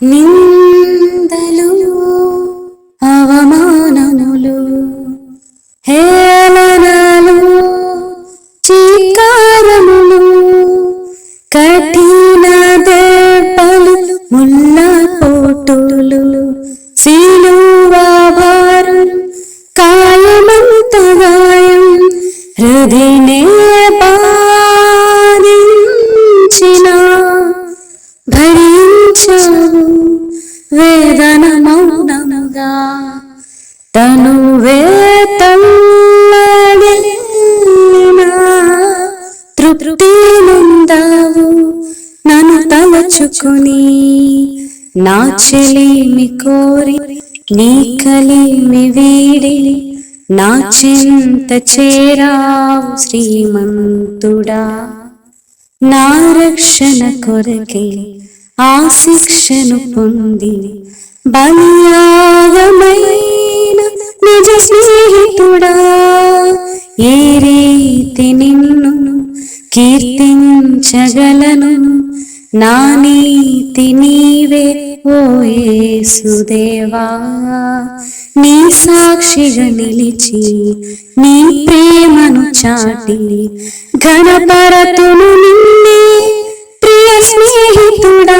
నిందలు అవమానములు హేళనలు చీకారములు కఠిన దెబ్బలు ముళ్ళ పోటులు సిలువ భారం కాయమంత గాయం హృదయనే బాధించిన భరించావు వేదన మౌనముగా తనువే తల్లడిల్లినా తృప్తి నొందావు నన్ను తలచుకొని నా చెలిమి కోరి నీ కలిమి వీడి నా చింత చేరావు శ్రీమంతుడా నా రక్షణ కొరకే ఆ శిక్షను పొంది బలియాగమైన నిజ స్నేహితుడా ఏ రీతి నిన్ను కీర్తించగలను నా నీతి నీవే ఓ యేసుదేవా నీ సాక్షిగా నిలిచి నీ ప్రేమను చాటి ఘనపరతును నిన్నే ప్రియ స్నేహితుడా